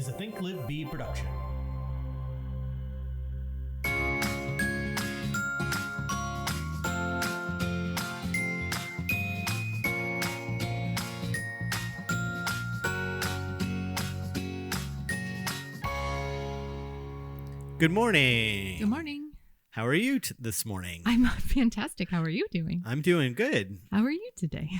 is a Think Live Be production. Good morning. Good morning. How are you this morning? I'm fantastic. How are you doing? I'm doing good. How are you today?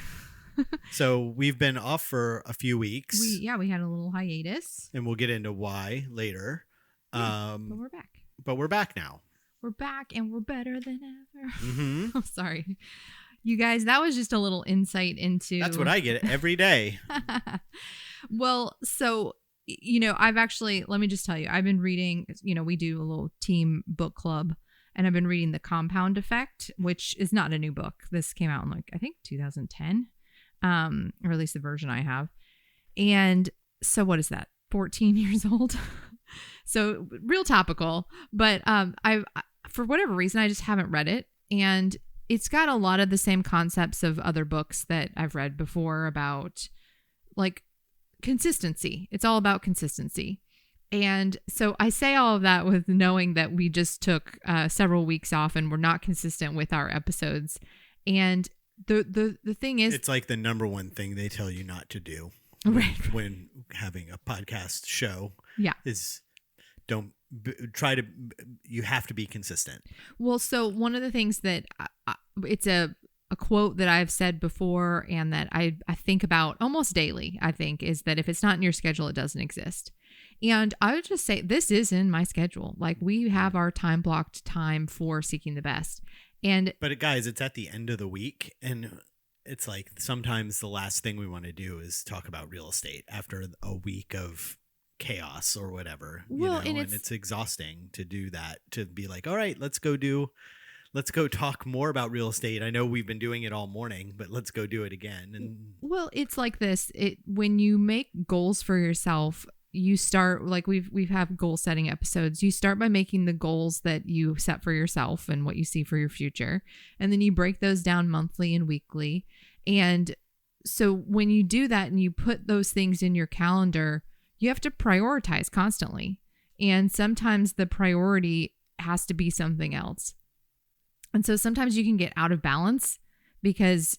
So we've been off for a few weeks. We had a little hiatus. And we'll get into why later. Yeah, but we're back. But we're back now. We're back and we're better than ever. Mm-hmm. Oh, sorry. You guys, that was just a little insight into... That's what I get every day. Well, so... I've actually, let me just tell you, I've been reading, we do a little team book club, and I've been reading The Compound Effect, which is not a new book. This came out in I think 2010, or at least the version I have. And so what is that? 14 years old. So real topical, but I for whatever reason, I just haven't read it. And it's got a lot of the same concepts of other books that I've read before about consistency. It's all about consistency. And so I say all of that with knowing that we just took several weeks off and we're not consistent with our episodes. And the thing is, it's like the number one thing they tell you not to do when having a podcast show. Yeah. Is you have to be consistent. Well, so one of the things that it's a quote that I've said before and that I think about almost daily, I think, is that if it's not in your schedule, it doesn't exist. And I would just say this is in my schedule. We have our time blocked time for Seeking the Best. But guys, it's at the end of the week, and it's like sometimes the last thing we want to do is talk about real estate after a week of chaos or whatever. And it's exhausting to do that, to be like, all right, let's go talk more about real estate. I know we've been doing it all morning, but let's go do it again. And it's like this. When you make goals for yourself, you start we've have goal setting episodes. You start by making the goals that you set for yourself and what you see for your future. And then you break those down monthly and weekly. And so when you do that and you put those things in your calendar, you have to prioritize constantly. And sometimes the priority has to be something else. And so sometimes you can get out of balance because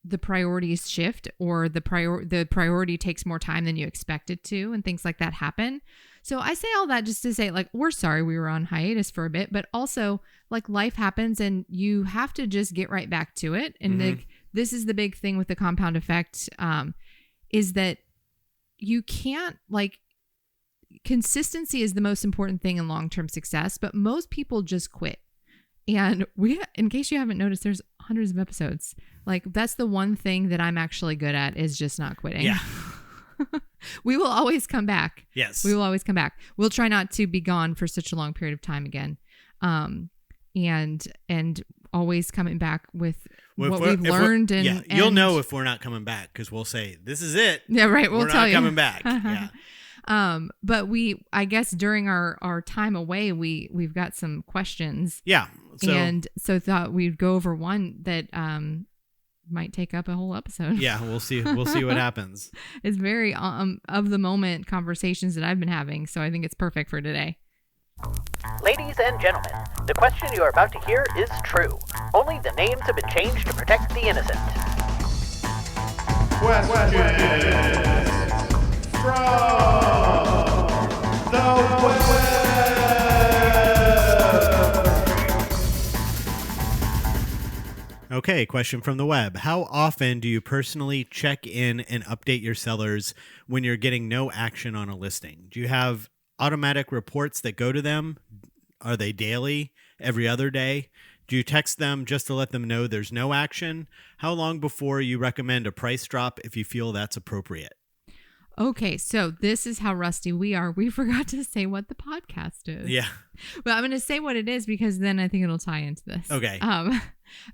the priorities shift, or the priority takes more time than you expect it to, and things like that happen. So I say all that just to say, we're sorry we were on hiatus for a bit, but also life happens and you have to just get right back to it. And this is the big thing with the compound effect, is that you can't consistency is the most important thing in long-term success, but most people just quit. And in case you haven't noticed, there's hundreds of episodes. That's the one thing that I'm actually good at, is just not quitting. Yeah. We will always come back. Yes. We will always come back. We'll try not to be gone for such a long period of time again. And always coming back with what we've learned. You'll know if we're not coming back, because we'll say, this is it. Yeah, right. We'll tell you. We're not coming back. Yeah. But I guess during our time away, we've got some questions. Yeah. So thought we'd go over one that might take up a whole episode. Yeah, we'll see what happens. It's very of the moment conversations that I've been having, so I think it's perfect for today. Ladies and gentlemen, the question you are about to hear is true. Only the names have been changed to protect the innocent. Okay, question from the web. How often do you personally check in and update your sellers when you're getting no action on a listing? Do you have automatic reports that go to them? Are they daily, every other day? Do you text them just to let them know there's no action? How long before you recommend a price drop if you feel that's appropriate? Okay, so this is how rusty we are. We forgot to say what the podcast is. Yeah. Well, I'm going to say what it is because then I think it'll tie into this. Okay.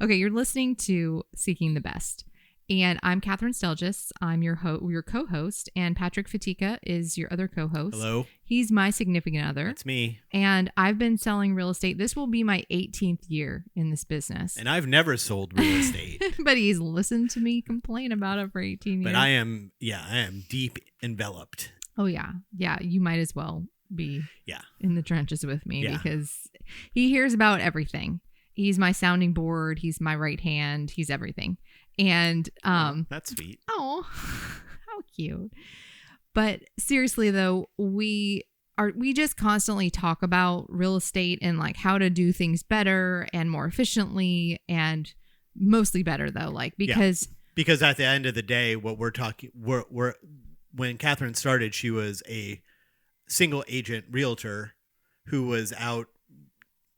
Okay, you're listening to Seeking the Best. And I'm Catherine Stelgis. I'm your co-host, and Patrick Fatika is your other co-host. Hello. He's my significant other. That's me. And I've been selling real estate. This will be my 18th year in this business. And I've never sold real estate. But he's listened to me complain about it for 18 years. But I am deep enveloped Oh yeah. Yeah. You might as well be Yeah. in the trenches with me Yeah. because he hears about everything. He's my sounding board. He's my right hand. He's everything. And, Oh, that's sweet. oh, how cute. But seriously though, we just constantly talk about real estate and like how to do things better and more efficiently and mostly better though, like because at the end of the day, what we're talking, we're when Catherine started, she was a single agent realtor who was out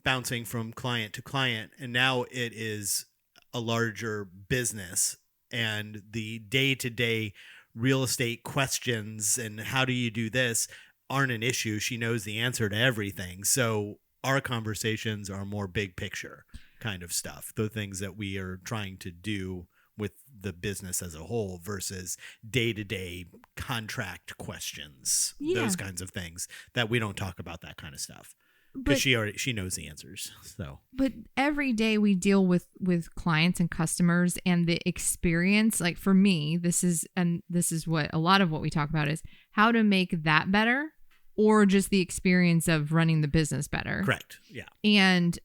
bouncing from client to client, and now it is a larger business, and the day-to-day real estate questions and how do you do this aren't an issue. She knows the answer to everything. So our conversations are more big picture kind of stuff, the things that we are trying to do with the business as a whole versus day-to-day contract questions, those kinds of things that we don't talk about that kind of stuff because she knows the answers. So, but every day we deal with clients and customers and the experience. Like for me, this is what a lot of what we talk about is how to make that better, or just the experience of running the business better. Correct. Yeah. And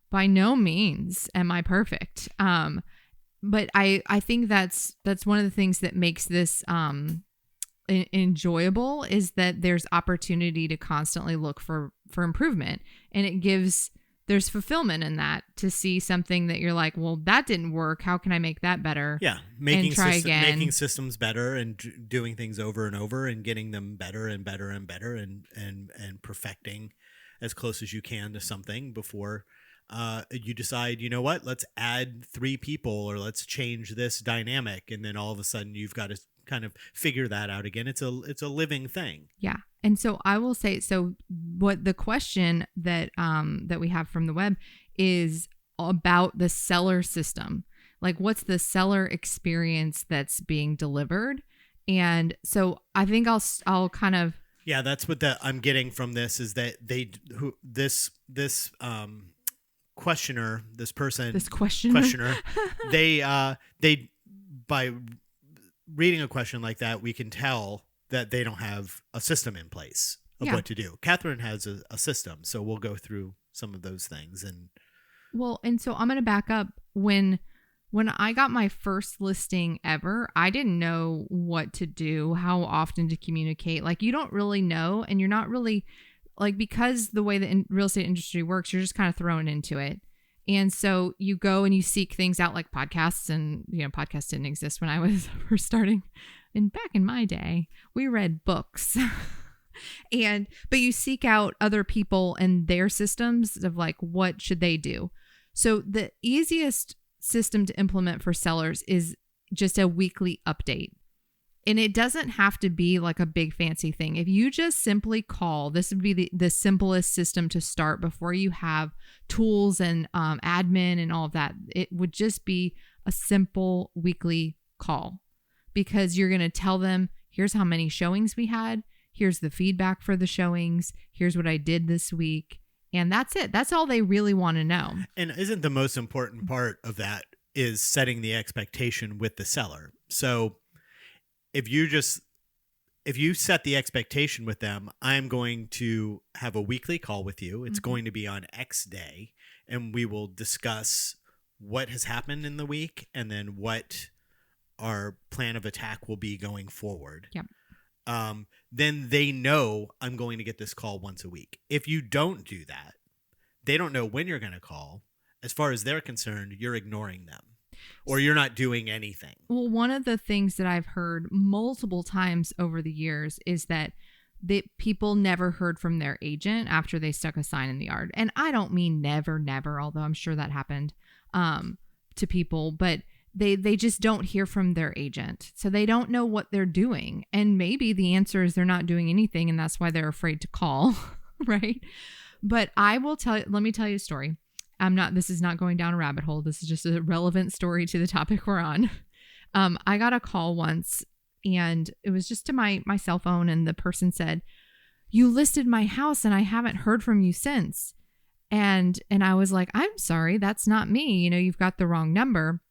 by no means am I perfect. But I think that's one of the things that makes this enjoyable is that there's opportunity to constantly look for improvement, and there's fulfillment in that to see something that you're like, well, that didn't work. How can I make that better? Yeah, making systems better and doing things over and over and getting them better and better and better and perfecting as close as you can to something before you decide, you know what, let's add 3 people or let's change this dynamic, and then all of a sudden you've got to kind of figure that out again. It's a living thing. Yeah. And so I will say, so what the question that we have from the web is about the seller system. Like, what's the seller experience that's being delivered? And so I think I'll kind of, yeah, that's what I'm getting from this is that this questioner, they by reading a question like that, we can tell that they don't have a system in place of what to do. Catherine has a system, so we'll go through some of those things. And so I'm going to back up. When I got my first listing ever, I didn't know what to do, how often to communicate. Like, you don't really know, and you're not really like, because the way the real estate industry works, you're just kind of thrown into it. And so you go and you seek things out like podcasts, and, podcasts didn't exist when I was first starting. And back in my day, we read books. But you seek out other people and their systems of like, what should they do? So the easiest system to implement for sellers is just a weekly update. And it doesn't have to be like a big fancy thing. If you just simply call, this would be the simplest system to start before you have tools and admin and all of that. It would just be a simple weekly call, because you're going to tell them, here's how many showings we had. Here's the feedback for the showings. Here's what I did this week. And that's it. That's all they really want to know. And isn't the most important part of that is setting the expectation with the seller. So if you set the expectation with them, I'm going to have a weekly call with you. It's going to be on X day, and we will discuss what has happened in the week and then what our plan of attack will be going forward. Yep. Then they know I'm going to get this call once a week. If you don't do that, they don't know when you're going to call. As far as they're concerned, you're ignoring them, or you're not doing anything. Well, one of the things that I've heard multiple times over the years is that people never heard from their agent after they stuck a sign in the yard. And I don't mean never, although I'm sure that happened to people, but they just don't hear from their agent. So they don't know what they're doing. And maybe the answer is they're not doing anything, and that's why they're afraid to call, right? But let me tell you a story. This is not going down a rabbit hole. This is just a relevant story to the topic we're on. I got a call once, and it was just to my cell phone, and the person said, "You listed my house and I haven't heard from you since." And I was like, "I'm sorry, that's not me. You've got the wrong number."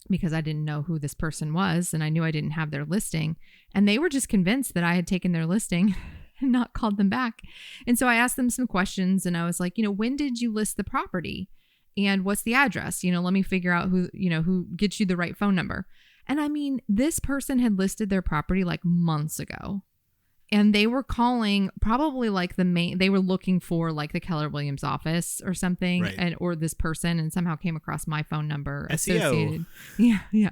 because I didn't know who this person was and I knew I didn't have their listing. And they were just convinced that I had taken their listing and not called them back. And so I asked them some questions and I was like, when did you list the property? And what's the address? Let me figure out who gets you the right phone number. And I mean, this person had listed their property like months ago. And they were calling probably like they were looking for like the Keller Williams office or something, right. or this person, and somehow came across my phone number SEO. associated. Yeah.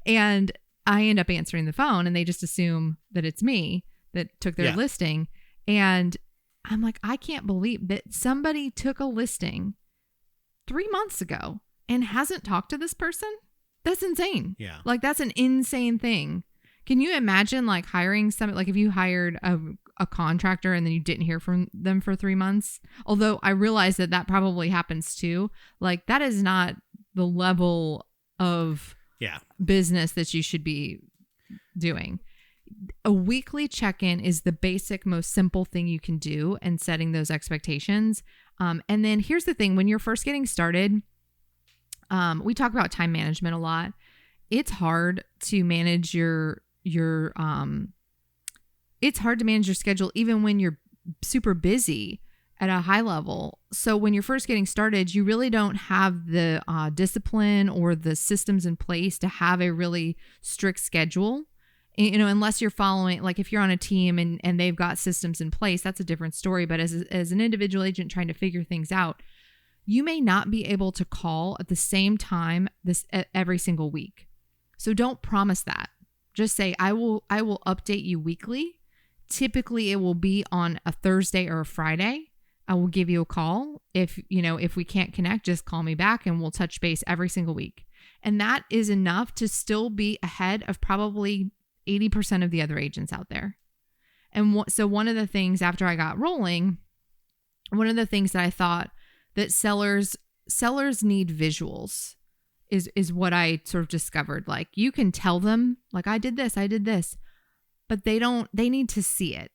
And I end up answering the phone and they just assume that it's me that took their listing. And I'm like, I can't believe that somebody took a listing 3 months ago and hasn't talked to this person. That's insane. Yeah. Like that's an insane thing. Can you imagine like hiring somebody, like if you hired a contractor and then you didn't hear from them for 3 months? Although I realize that probably happens too. Like that is not the level of business that you should be doing. A weekly check-in is the basic, most simple thing you can do and setting those expectations. And then here's the thing, when you're first getting started, we talk about time management a lot. It's hard to manage it's hard to manage your schedule even when you're super busy at a high level. So when you're first getting started, you really don't have the discipline or the systems in place to have a really strict schedule. Unless you're following, like if you're on a team and they've got systems in place, that's a different story. But as an individual agent trying to figure things out, you may not be able to call at the same time every single week. So don't promise that. Just say, I will update you weekly. Typically it will be on a Thursday or a Friday. I will give you a call. If we can't connect, just call me back and we'll touch base every single week. And that is enough to still be ahead of probably 80% of the other agents out there. And so one of the things after I got rolling, one of the things that I thought that sellers need visuals is what I sort of discovered. Like you can tell them like, I did this, but they need to see it.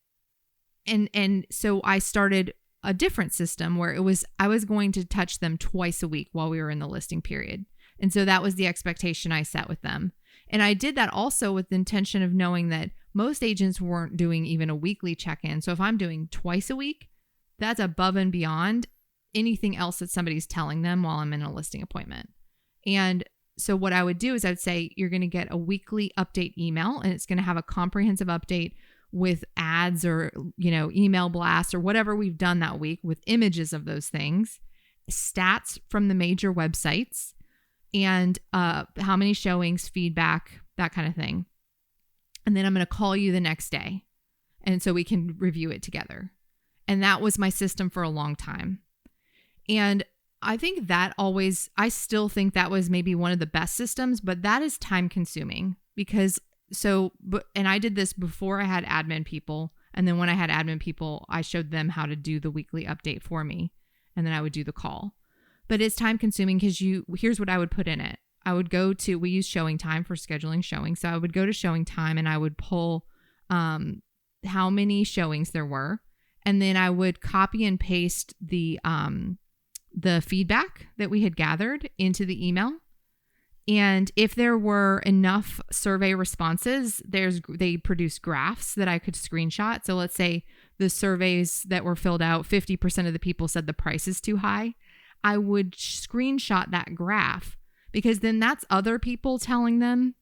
And so I started a different system where I was going to touch them twice a week while we were in the listing period. And so that was the expectation I set with them. And I did that also with the intention of knowing that most agents weren't doing even a weekly check-in. So if I'm doing twice a week, that's above and beyond anything else that somebody's telling them while I'm in a listing appointment. And so what I would do is I'd say, you're going to get a weekly update email, and it's going to have a comprehensive update with ads or, email blasts or whatever we've done that week with images of those things, stats from the major websites, and how many showings, feedback, that kind of thing. And then I'm going to call you the next day. And so we can review it together. And that was my system for a long time. And I think I still think that was maybe one of the best systems, but that is time consuming and I did this before I had admin people. And then when I had admin people, I showed them how to do the weekly update for me. And then I would do the call. But it's time consuming because here's what I would put in it. I would we use Showing Time for scheduling showings. So I would go to Showing Time and I would pull how many showings there were. And then I would copy and paste the feedback that we had gathered into the email. And if there were enough survey responses, they produced graphs that I could screenshot. So let's say the surveys that were filled out, 50% of the people said the price is too high. I would screenshot that graph because then that's other people telling them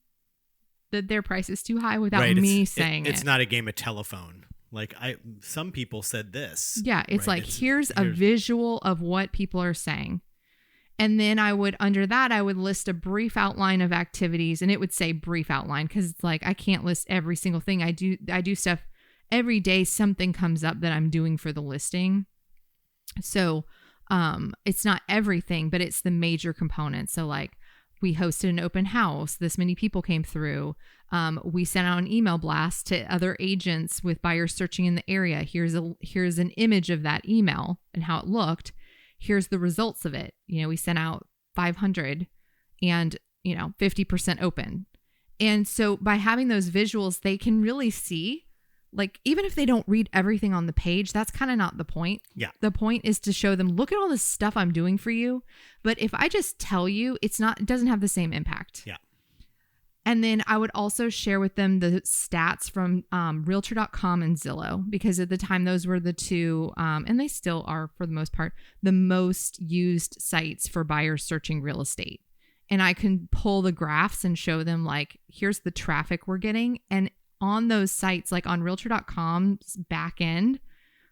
that their price is too high without me saying it. It's not a game of telephone. Like some people said this. Yeah, it's right? Here's a visual of what people are saying. And then under that, I would list a brief outline of activities, and it would say brief outline because it's like I can't list every single thing. I do stuff every day. Something comes up that I'm doing for the listing. So it's not everything, but it's the major components. So like we hosted an open house. This many people came through. We sent out an email blast to other agents with buyers searching in the area. Here's an image of that email and how it looked. Here's the results of it. We sent out 500 and, 50% open. And so by having those visuals, they can really see, like, even if they don't read everything on the page, that's kind of not the point. Yeah. The point is to show them, look at all this stuff I'm doing for you. But if I just tell you, it doesn't have the same impact. Yeah. And then I would also share with them the stats from Realtor.com and Zillow, because at the time those were the two, and they still are for the most part, the most used sites for buyers searching real estate. And I can pull the graphs and show them like, here's the traffic we're getting. And on those sites, like on Realtor.com's back end,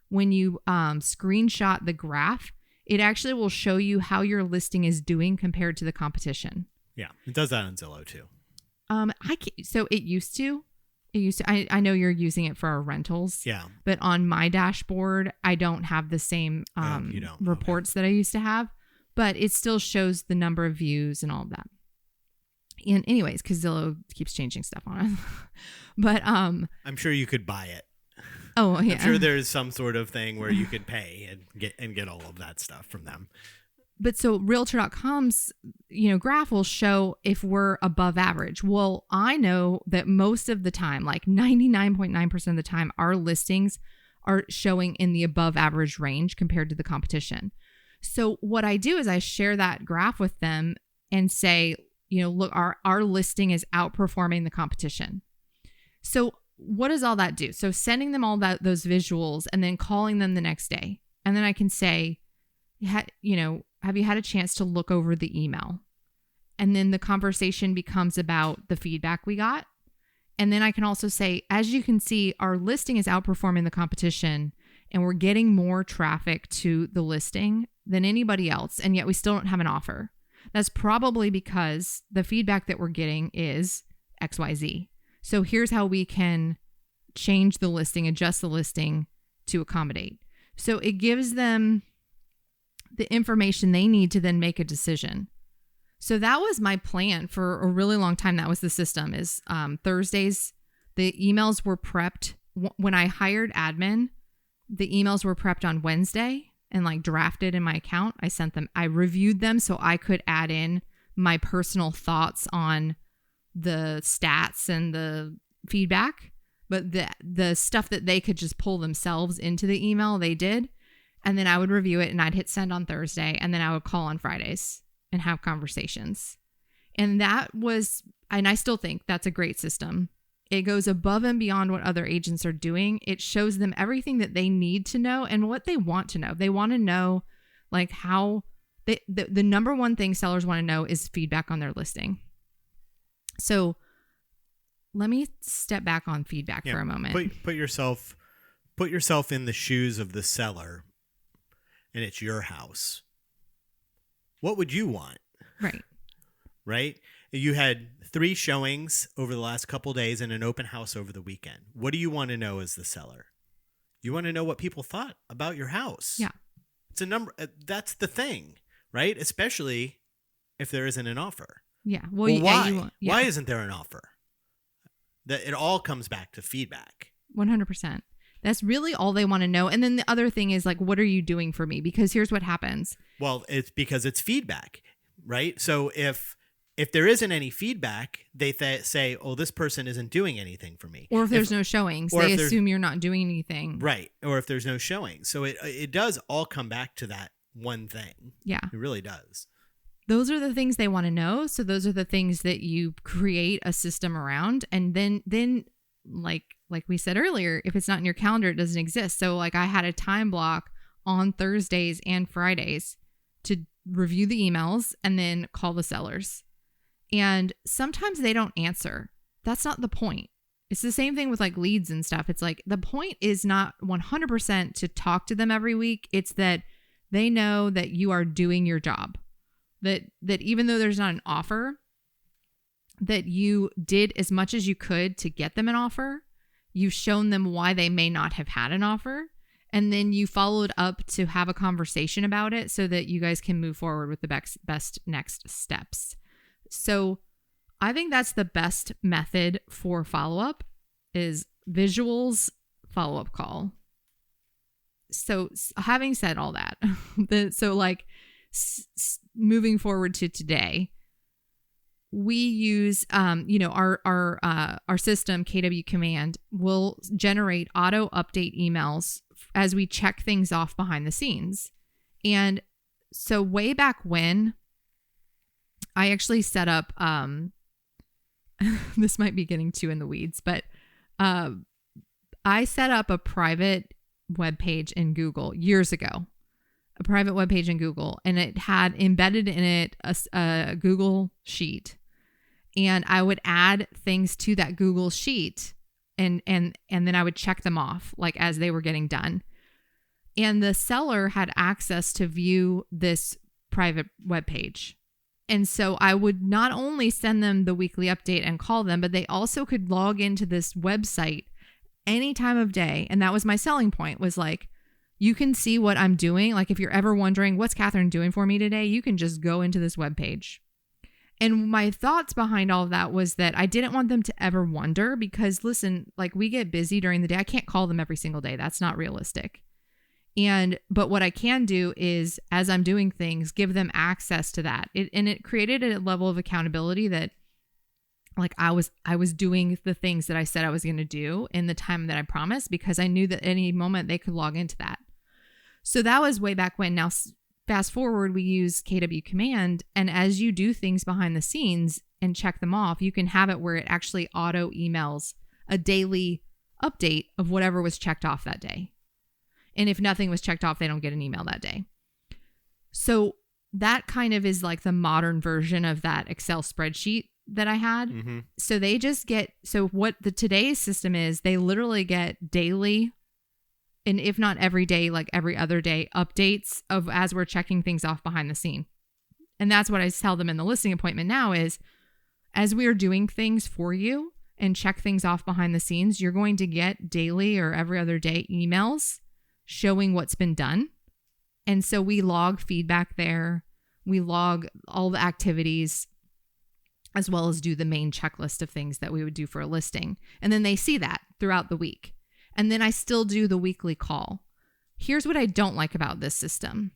when you screenshot the graph, it actually will show you how your listing is doing compared to the competition. Yeah, it does that on Zillow too. So it used to. I know you're using it for our rentals. Yeah. But on my dashboard, I don't have the same You don't. reports that I used to have. But it still shows the number of views and all of that. And anyways, because Zillow keeps changing stuff on us. But I'm sure you could buy it. Oh yeah. I'm sure there's some sort of thing where you could pay and get all of that stuff from them. But so Realtor.com's, graph will show if we're above average. Well, I know that most of the time, like 99.9% of the time, our listings are showing in the above average range compared to the competition. So what I do is I share that graph with them and say, look, our listing is outperforming the competition. So what does all that do? So sending them all those visuals and then calling them the next day. And then I can say, have you had a chance to look over the email? And then the conversation becomes about the feedback we got. And then I can also say, as you can see, our listing is outperforming the competition and we're getting more traffic to the listing than anybody else. And yet we still don't have an offer. That's probably because the feedback that we're getting is XYZ. So here's how we can change the listing, adjust the listing to accommodate. So it gives them the information they need to then make a decision. So that was my plan for a really long time. That was the system is Thursdays, the emails were prepped. When I hired admin, the emails were prepped on Wednesday and like drafted in my account. I sent them, I reviewed them so I could add in my personal thoughts on the stats and the feedback. But the stuff that they could just pull themselves into the email, they did. And then I would review it and I'd hit send on Thursday. And then I would call on Fridays and have conversations. And I still think that's a great system. It goes above and beyond what other agents are doing. It shows them everything that they need to know and what they want to know. They want to know like how the number one thing sellers want to know is feedback on their listing. So let me step back on feedback for a moment. Put yourself in the shoes of the seller. And it's your house. What would you want? Right? You had 3 showings over the last couple days and an open house over the weekend. What do you want to know as the seller? You want to know what people thought about your house. Yeah. It's a number. That's the thing, right? Especially if there isn't an offer. Yeah. Well, why? Why isn't there an offer? That it all comes back to feedback. 100%. That's really all they want to know. And then the other thing is like, what are you doing for me? Because here's what happens. Well, it's because it's feedback, right? So if there isn't any feedback, they say, oh, this person isn't doing anything for me. Or if there's no showings, they assume you're not doing anything. Right. Or if there's no showings. So it does all come back to that one thing. Yeah. It really does. Those are the things they want to know. So those are the things that you create a system around. And then like we said earlier, if it's not in your calendar, it doesn't exist. So like I had a time block on Thursdays and Fridays to review the emails and then call the sellers. And sometimes they don't answer. That's not the point. It's the same thing with like leads and stuff. It's like the point is not 100% to talk to them every week. It's that they know that you are doing your job. That even though there's not an offer, that you did as much as you could to get them an offer. You've shown them why they may not have had an offer. And then you followed up to have a conversation about it so that you guys can move forward with the best next steps. So I think that's the best method for follow-up is visuals, follow-up call. So having said all that, moving forward to today, we use, our system, KW Command, will generate auto update emails as we check things off behind the scenes. And so way back when, I actually set up this might be getting too in the weeds, but I set up a private web page in Google years ago, a private web page in Google, and it had embedded in it a Google sheet. And I would add things to that Google sheet and then I would check them off like as they were getting done. And the seller had access to view this private web page. And so I would not only send them the weekly update and call them, but they also could log into this website any time of day. And that was my selling point, was like, you can see what I'm doing. Like if you're ever wondering, what's Catherine doing for me today? You can just go into this webpage. And my thoughts behind all of that was that I didn't want them to ever wonder, because listen, like we get busy during the day. I can't call them every single day. That's not realistic. But what I can do is, as I'm doing things, give them access to that. It created a level of accountability that like I was doing the things that I said I was going to do in the time that I promised, because I knew that at any moment they could log into that. So that was way back when. Now, fast forward, we use KW Command. And as you do things behind the scenes and check them off, you can have it where it actually auto emails a daily update of whatever was checked off that day. And if nothing was checked off, they don't get an email that day. So that kind of is like the modern version of that Excel spreadsheet that I had. Mm-hmm. So they just get, so what the today's system is, they literally get daily, and if not every day, like every other day, updates of as we're checking things off behind the scene. And that's what I tell them in the listing appointment now is, as we are doing things for you and check things off behind the scenes, you're going to get daily or every other day emails showing what's been done. And so we log feedback there. We log all the activities, as well as do the main checklist of things that we would do for a listing. And then they see that throughout the week. And then I still do the weekly call. Here's what I don't like about this system.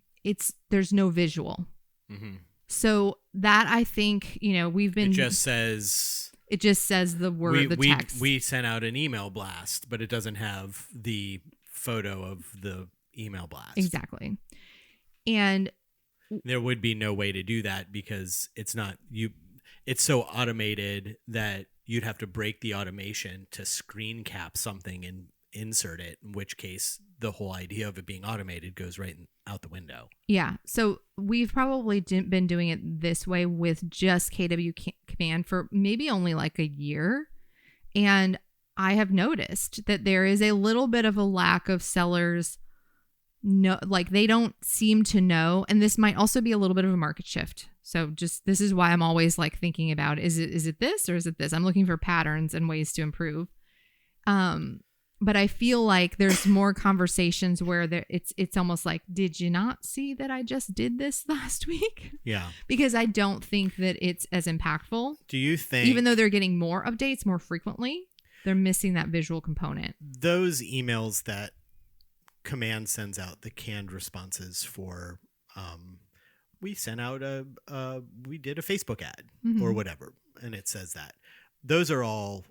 There's no visual. Mm-hmm. So that, I think, we've been... It just says the word, the text. We sent out an email blast, but it doesn't have the photo of the email blast. Exactly. And there would be no way to do that, because it's so automated that you'd have to break the automation to screen cap something and insert it, in which case the whole idea of it being automated goes right out the window. Yeah. So we've probably been doing it this way with just KW Command for maybe only like a year. And I have noticed that there is a little bit of a lack of sellers. No, like they don't seem to know. And this might also be a little bit of a market shift. So this is why I'm always like thinking about, is it this or is it this? I'm looking for patterns and ways to improve. But I feel like there's more conversations where it's almost like, did you not see that I just did this last week? Yeah. Because I don't think that it's as impactful. Do you think, even though they're getting more updates more frequently, they're missing that visual component? Those emails that Command sends out, the canned responses for, we sent out we did a Facebook ad or whatever, and it says that. Those are all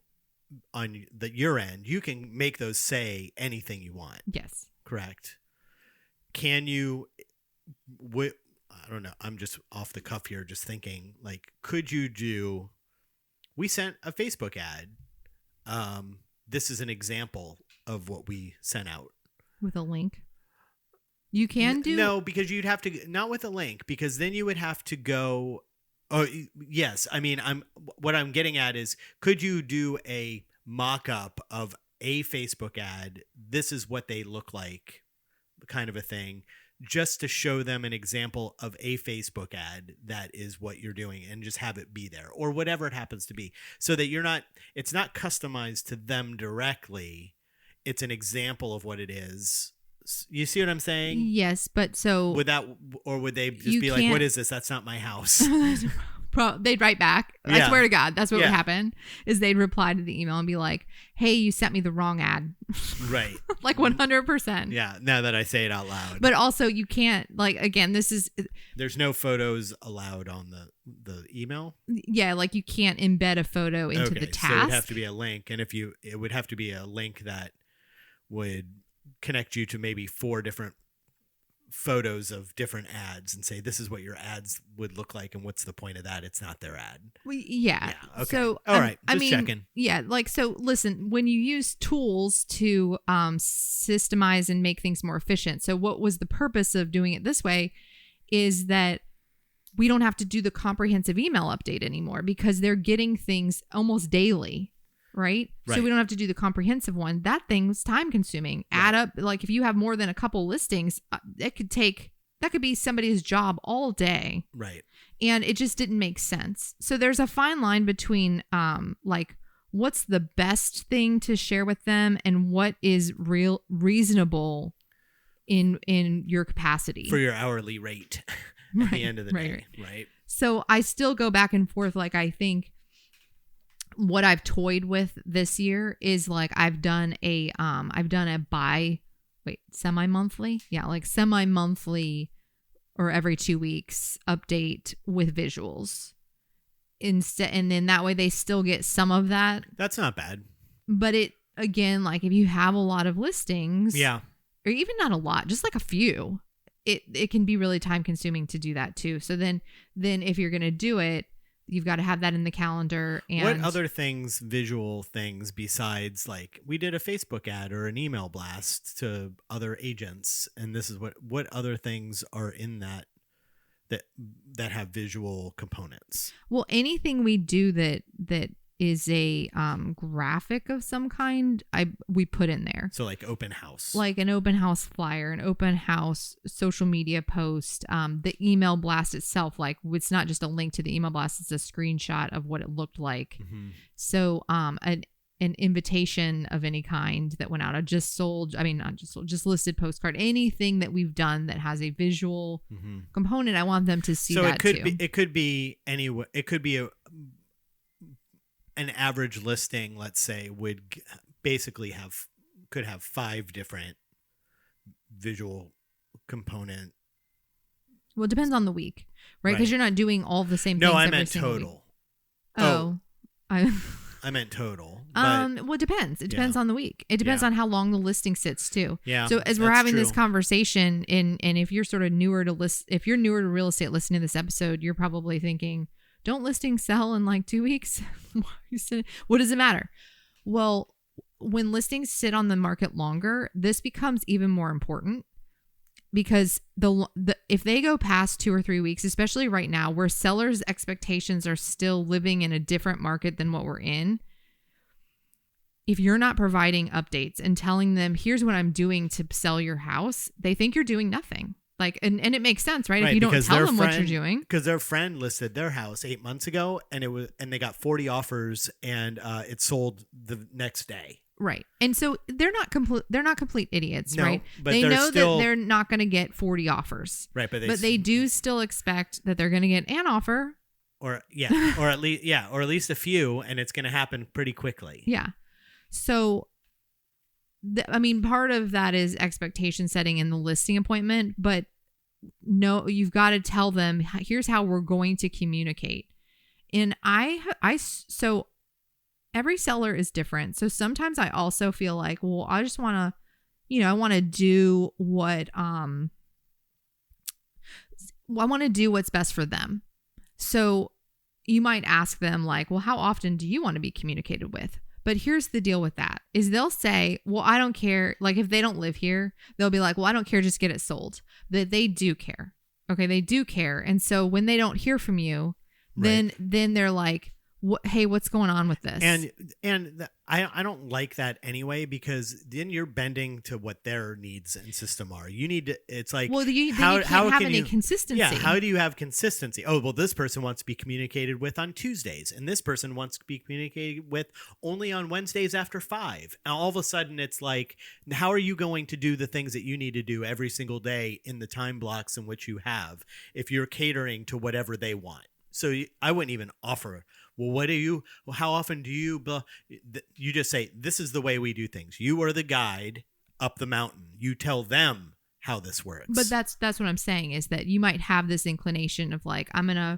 on your end. You can make those say anything you want. Yes. Correct. Can you, I don't know, I'm just off the cuff here, just thinking, like, could you do, we sent a Facebook ad. This is an example of what we sent out. With a link? You can do? No, because you'd have to, not with a link, because then you would have to go. Oh, yes. I mean, what I'm getting at is, could you do a mock-up of a Facebook ad? This is what they look like, kind of a thing, just to show them an example of a Facebook ad that is what you're doing, and just have it be there, or whatever it happens to be, so that it's not customized to them directly. It's an example of what it is. You see what I'm saying? Yes, but so... would they just be like, what is this? That's not my house. They'd write back. I swear to God, that's what would happen, is they'd reply to the email and be like, hey, you sent me the wrong ad. Right. Like 100%. Yeah, now that I say it out loud. But also you can't, like, again, there's no photos allowed on the email? Yeah, like you can't embed a photo into the task. So it would have to be a link, and it would have to be a link that would connect you to maybe 4 different photos of different ads and say, this is what your ads would look like and what's the point of that? It's not their ad. Well, yeah. Okay. So, all right. I Just mean, checking. Yeah. Like, so listen, when you use tools to systemize and make things more efficient. So what was the purpose of doing it this way is that we don't have to do the comprehensive email update anymore because they're getting things almost daily. Right? So we don't have to do the comprehensive one. That thing's time consuming. Add up, like if you have more than a couple listings, that could be somebody's job all day. Right. And it just didn't make sense. So there's a fine line between like what's the best thing to share with them and what is reasonable in your capacity. For your hourly rate at the end of the day. Right. So I still go back and forth. Like I think what I've toyed with this year is like I've done a semi-monthly. Yeah, like semi-monthly or every 2 weeks update with visuals. Instead, and then that way they still get some of that. That's not bad. But it again, like if you have a lot of listings, yeah, or even not a lot, just like a few, it can be really time consuming to do that too. So then if you're gonna do it, you've got to have that in the calendar. And what other things, visual things besides like we did a Facebook ad or an email blast to other agents, and this is what other things are in that have visual components? Well, anything we do that is a graphic of some kind, we put in there. So like open house, like an open house flyer, an open house social media post, the email blast itself. Like it's not just a link to the email blast; it's a screenshot of what it looked like. Mm-hmm. So an invitation of any kind that went out. Just listed postcard. Anything that we've done that has a visual component, I want them to see. So that it could be anywhere. It could be an average listing, let's say, would basically could have 5 different visual component. Well, it depends on the week, right? Because you're not doing all the same things. No, I every meant single total. Week. I meant total. Well, it depends. It depends on the week. It depends on how long the listing sits too. Yeah. So as we're having this conversation, and if you're sort of newer to if you're newer to real estate listening to this episode, you're probably thinking, don't listings sell in like 2 weeks? What does it matter? Well, when listings sit on the market longer, this becomes even more important because if they go past 2 or 3 weeks, especially right now where sellers' expectations are still living in a different market than what we're in, if you're not providing updates and telling them, here's what I'm doing to sell your house, they think you're doing nothing. Like, and it makes sense, right? If you don't tell them what you're doing. Because their friend listed their house 8 months ago and they got 40 offers and it sold the next day. Right. And so they're not complete idiots, right? But they know that they're not going to get 40 offers. Right. But they do still expect that they're going to get an offer. Or at least a few, and it's going to happen pretty quickly. Yeah. So part of that is expectation setting in the listing appointment, but no, you've got to tell them, here's how we're going to communicate. And so every seller is different. So sometimes I also feel like, well, I just want to, I want to do what, I want to do what's best for them. So you might ask them like, well, how often do you want to be communicated with? But here's the deal with that is they'll say, well, I don't care. Like if they don't live here, they'll be like, well, I don't care. Just get it sold. That they do care. Okay. They do care. And so when they don't hear from you, then they're like, hey, what's going on with this? And I don't like that anyway, because then you're bending to what their needs and system are. You need to, it's like, well, you can't have any consistency. Yeah. How do you have consistency? Oh, well, this person wants to be communicated with on Tuesdays and this person wants to be communicated with only on Wednesdays after 5. And all of a sudden it's like, how are you going to do the things that you need to do every single day in the time blocks in which you have, if you're catering to whatever they want? So I wouldn't even offer, well, how often do you, you just say, this is the way we do things. You are the guide up the mountain. You tell them how this works. But that's what I'm saying is that you might have this inclination of like, I'm going to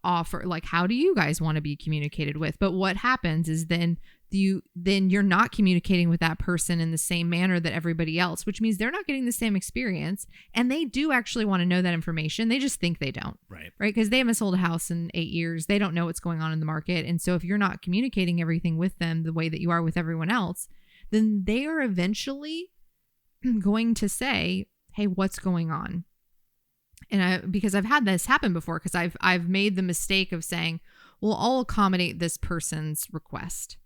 offer, like, how do you guys want to be communicated with? But what happens is then then you're not communicating with that person in the same manner that everybody else, which means they're not getting the same experience. And they do actually want to know that information. They just think they don't. Right. Right. Because they haven't sold a house in 8 years. They don't know what's going on in the market. And so if you're not communicating everything with them the way that you are with everyone else, then they are eventually going to say, hey, what's going on? And because I've had this happen before, because I've made the mistake of saying, well, I'll accommodate this person's request.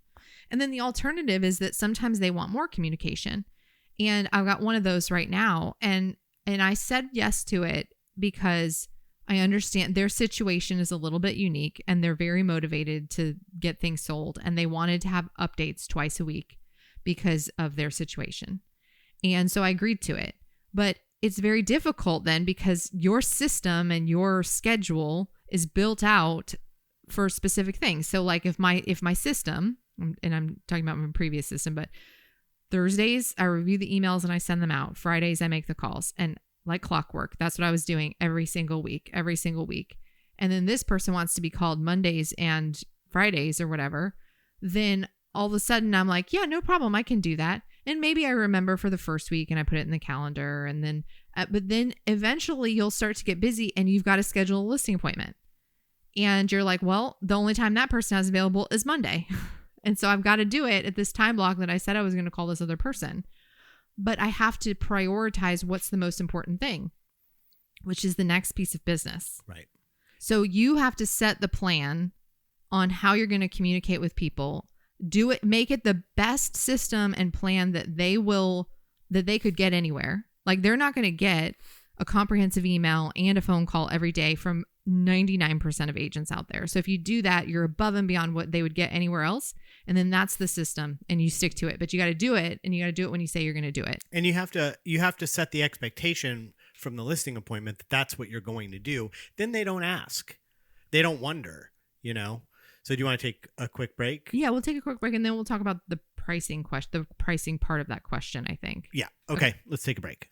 And then the alternative is that sometimes they want more communication. And I've got one of those right now. And I said yes to it because I understand their situation is a little bit unique and they're very motivated to get things sold. And they wanted to have updates twice a week because of their situation. And so I agreed to it. But it's very difficult then because your system and your schedule is built out for specific things. So like if my system, and I'm talking about my previous system, but Thursdays I review the emails and I send them out. Fridays I make the calls, and like clockwork, that's what I was doing every single week. And then this person wants to be called Mondays and Fridays or whatever. Then all of a sudden I'm like, yeah, no problem. I can do that. And maybe I remember for the first week and I put it in the calendar, and then, but then eventually you'll start to get busy and you've got to schedule a listing appointment. And you're like, well, the only time that person has available is Monday. And so I've got to do it at this time block that I said I was going to call this other person. But I have to prioritize what's the most important thing, which is the next piece of business. Right. So you have to set the plan on how you're going to communicate with people. Do it, make it the best system and plan that they could get anywhere. Like they're not going to get a comprehensive email and a phone call every day from 99% of agents out there. So if you do that, you're above and beyond what they would get anywhere else. And then that's the system and you stick to it, but you got to do it, and you got to do it when you say you're going to do it. And you have to set the expectation from the listing appointment that that's what you're going to do. Then they don't ask. They don't wonder, So do you want to take a quick break? Yeah, we'll take a quick break and then we'll talk about the pricing question, the pricing part of that question, I think. Yeah. Okay. Let's take a break.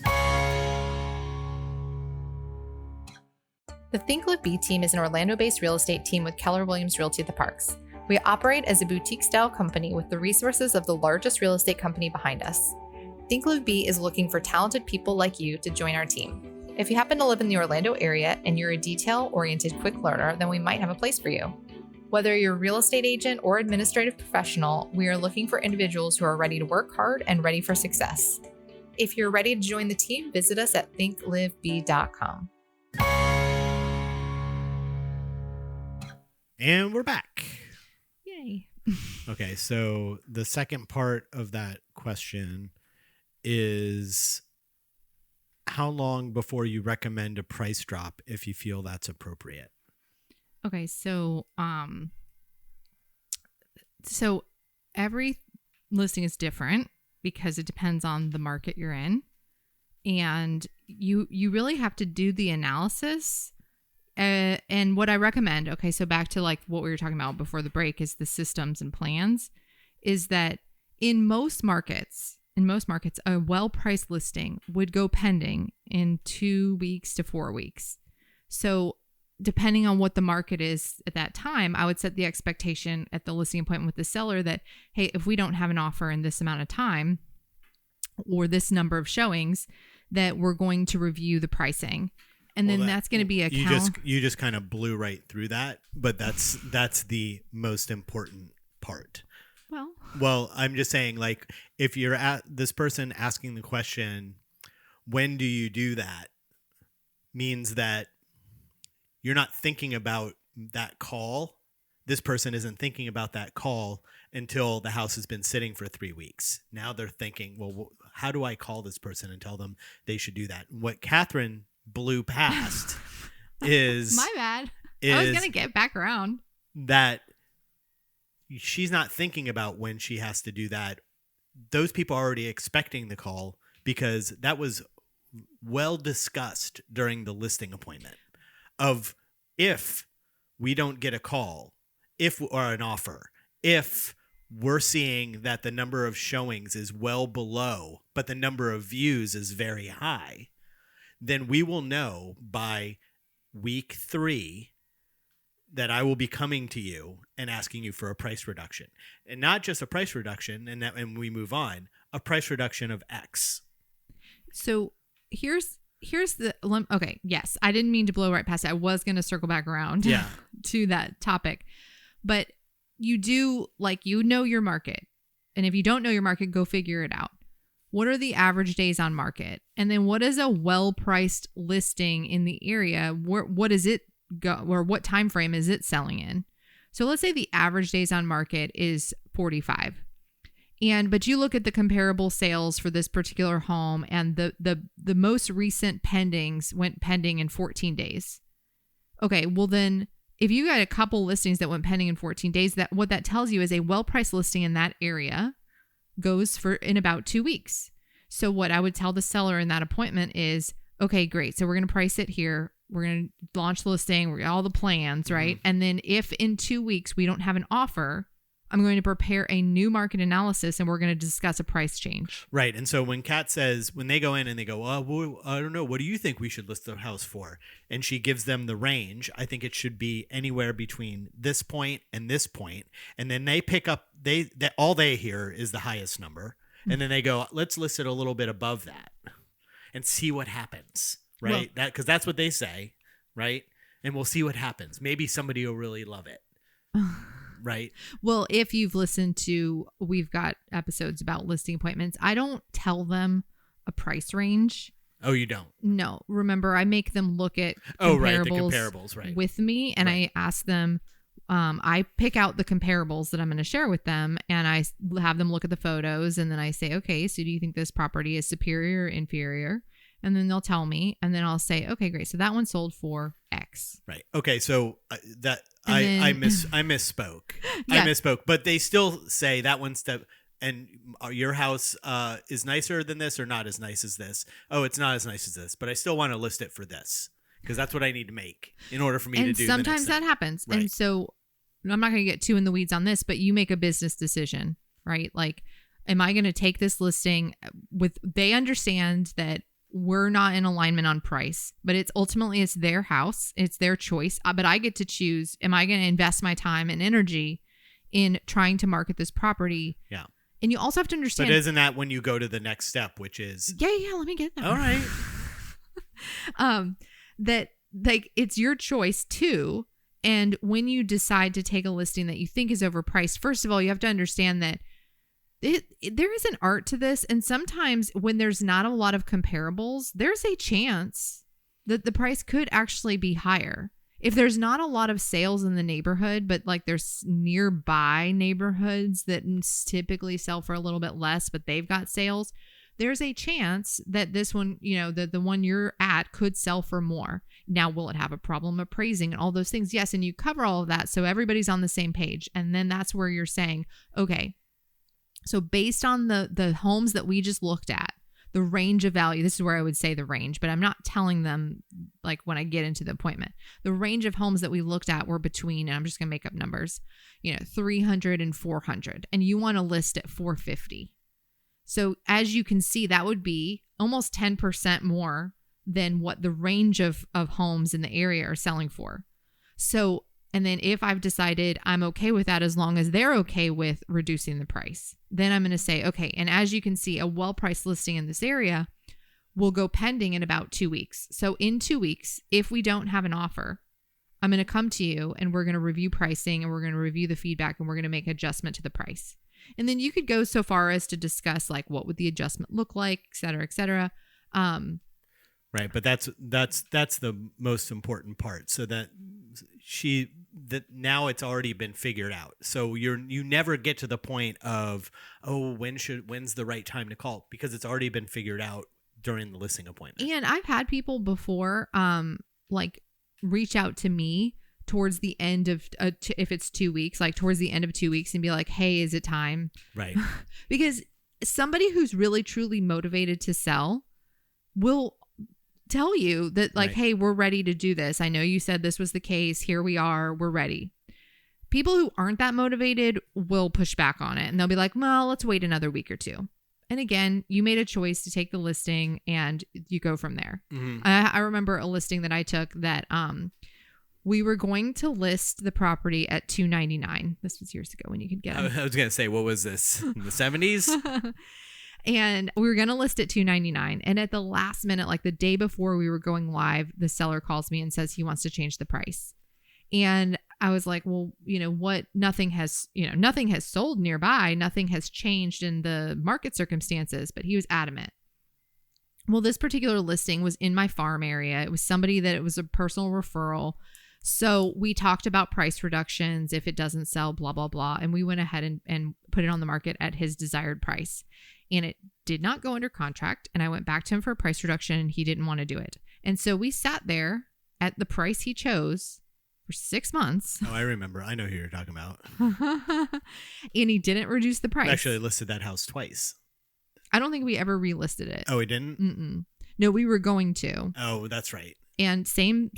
The Think Live Be team is an Orlando-based real estate team with Keller Williams Realty at the Parks. We operate as a boutique-style company with the resources of the largest real estate company behind us. Think Live Be is looking for talented people like you to join our team. If you happen to live in the Orlando area and you're a detail-oriented quick learner, then we might have a place for you. Whether you're a real estate agent or administrative professional, we are looking for individuals who are ready to work hard and ready for success. If you're ready to join the team, visit us at thinklivebe.com. And we're back. Yay. Okay, so the second part of that question is how long before you recommend a price drop if you feel that's appropriate? Okay, so every listing is different because it depends on the market you're in, and you really have to do the analysis. And what I recommend, okay, so back to like what we were talking about before the break, is the systems and plans, is that in most markets, a well-priced listing would go pending in 2 weeks to 4 weeks. So depending on what the market is at that time, I would set the expectation at the listing appointment with the seller that, hey, if we don't have an offer in this amount of time or this number of showings, that we're going to review the pricing. And then that's going to be a you just kind of blew right through that, but that's the most important part. Well, I'm just saying, like, if you're at this person asking the question, when do you do that, means that you're not thinking about that call. This person isn't thinking about that call until the house has been sitting for 3 weeks. Now they're thinking, well, how do I call this person and tell them they should do that? What Catherine blew past is my bad. I was gonna get back around. That she's not thinking about when she has to do that. Those people are already expecting the call because that was well discussed during the listing appointment of if we don't get a call, or an offer, if we're seeing that the number of showings is well below, but the number of views is very high, then we will know by week 3 that I will be coming to you and asking you for a price reduction, and not just a price reduction, and we move on, a price reduction of X. So here's the okay. Yes, I didn't mean to blow right past it. I was going to circle back around to that topic, but you do, like, you know your market, and if you don't know your market, go figure it out. What are the average days on market, and then what is a well-priced listing in the area? What is it go, or what time frame is it selling in? So let's say the average days on market is 45. But you look at the comparable sales for this particular home, and the most recent pendings went pending in 14 days. Okay, well then if you got a couple listings that went pending in 14 days, that what that tells you is a well-priced listing in that area goes for in about 2 weeks. So what I would tell the seller in that appointment is, okay, great. So we're going to price it here. We're going to launch the listing. We're all the plans, right? Mm-hmm. And then if in 2 weeks we don't have an offer, I'm going to prepare a new market analysis, and we're going to discuss a price change. Right. And so when Kat says, when they go in and they go, oh, well, I don't know, what do you think we should list the house for? And she gives them the range. I think it should be anywhere between this point and this point. And then they pick up, all they hear is the highest number. And then they go, let's list it a little bit above that and see what happens. Right. Well, because that's what they say. Right. And we'll see what happens. Maybe somebody will really love it. Right. Well, if you've listened to, we've got episodes about listing appointments. I don't tell them a price range. Oh, you don't? No. Remember, I make them look at the comparables, right, with me, and I ask them, I pick out the comparables that I'm going to share with them, and I have them look at the photos, and then I say, okay, so do you think this property is superior or inferior? And then they'll tell me, and then I'll say, okay, great. So that one sold for X. Right. Okay. So I misspoke. Yeah. I misspoke, but they still say that one's and your house is nicer than this or not as nice as this. Oh, it's not as nice as this, but I still want to list it for this because that's what I need to make in order for me to do. And sometimes that happens. Right. And so I'm not going to get too in the weeds on this, but you make a business decision, right? Like, am I going to take this listing they understand that we're not in alignment on price, but it's their house. It's their choice. But I get to choose, am I going to invest my time and energy in trying to market this property? Yeah. And you also have to understand. But isn't that when you go to the next step, which is. Yeah. Let me get that. All right. That like it's your choice too. And when you decide to take a listing that you think is overpriced, first of all, you have to understand that there is an art to this, and sometimes when there's not a lot of comparables, there's a chance that the price could actually be higher. If there's not a lot of sales in the neighborhood, but like there's nearby neighborhoods that typically sell for a little bit less, but they've got sales, there's a chance that this one, the one you're at could sell for more. Now, will it have a problem appraising and all those things? Yes, and you cover all of that so everybody's on the same page. And then that's where you're saying, okay, so based on the homes that we just looked at, the range of value, this is where I would say the range, but I'm not telling them like when I get into the appointment. The range of homes that we looked at were between, and I'm just going to make up numbers, 300 and 400, and you want to list at 450. So as you can see, that would be almost 10% more than what the range of homes in the area are selling for. So, and then if I've decided I'm okay with that, as long as they're okay with reducing the price, then I'm going to say, okay, and as you can see, a well-priced listing in this area will go pending in about 2 weeks. So in 2 weeks, if we don't have an offer, I'm going to come to you and we're going to review pricing and we're going to review the feedback and we're going to make adjustment to the price. And then you could go so far as to discuss like what would the adjustment look like, et cetera, et cetera. Right. But that's the most important part. So that now it's already been figured out. So you never get to the point of, oh, when's the right time to call, because it's already been figured out during the listing appointment. And I've had people before, like reach out to me towards the end of, if it's 2 weeks, like towards the end of 2 weeks and be like, hey, is it time? Right. Because somebody who's really, truly motivated to sell will tell you that like, right, hey, we're ready to do this. I know you said this was the case. Here we are. We're ready. People who aren't that motivated will push back on it and they'll be like, well, let's wait another week or two. And again, you made a choice to take the listing and you go from there. Mm-hmm. I remember a listing that I took that We were going to list the property at $299. This was years ago when you could get them. I was gonna say, what was this in the 70s? And we were going to list at $299. And at the last minute, like the day before we were going live, the seller calls me and says he wants to change the price. And I was like, well, what? Nothing has sold nearby. Nothing has changed in the market circumstances, but he was adamant. Well, this particular listing was in my farm area. It was somebody that it was a personal referral. So we talked about price reductions if it doesn't sell, blah, blah, blah. And we went ahead and put it on the market at his desired price. And it did not go under contract. And I went back to him for a price reduction and he didn't want to do it. And so we sat there at the price he chose for 6 months. Oh, I remember. I know who you're talking about. And he didn't reduce the price. I actually listed that house twice. I don't think we ever relisted it. Oh, we didn't? Mm-mm. No, we were going to. Oh, that's right. And same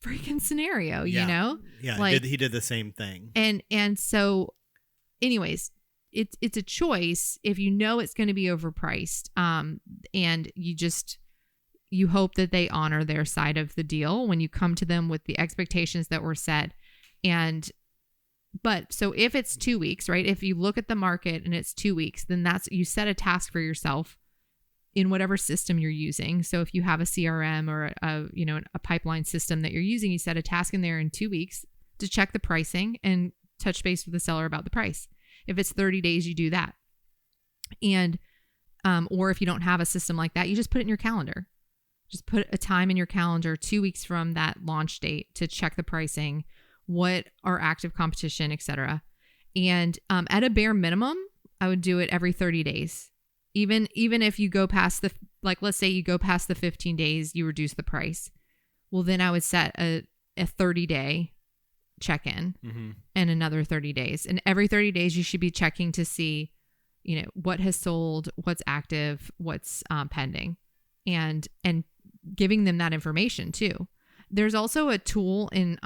freaking scenario, Yeah. you know? Yeah, Like, he did the same thing. And so anyways, it's a choice if you know it's going to be overpriced. And you hope that they honor their side of the deal when you come to them with the expectations that were set. But so if it's 2 weeks, right? If you look at the market and it's 2 weeks, then you set a task for yourself in whatever system you're using. So if you have a CRM or a pipeline system that you're using, you set a task in there in 2 weeks to check the pricing and touch base with the seller about the price. If it's 30 days, you do that. And, or if you don't have a system like that, you just put it in your calendar. Just put a time in your calendar 2 weeks from that launch date to check the pricing, what are active competition, etc. And at a bare minimum, I would do it every 30 days. Even if you go past let's say you go past the 15 days, you reduce the price. Well, then I would set a 30-day check-in and another 30 days. And every 30 days, you should be checking to see, what has sold, what's active, what's pending, and giving them that information too. There's also a tool in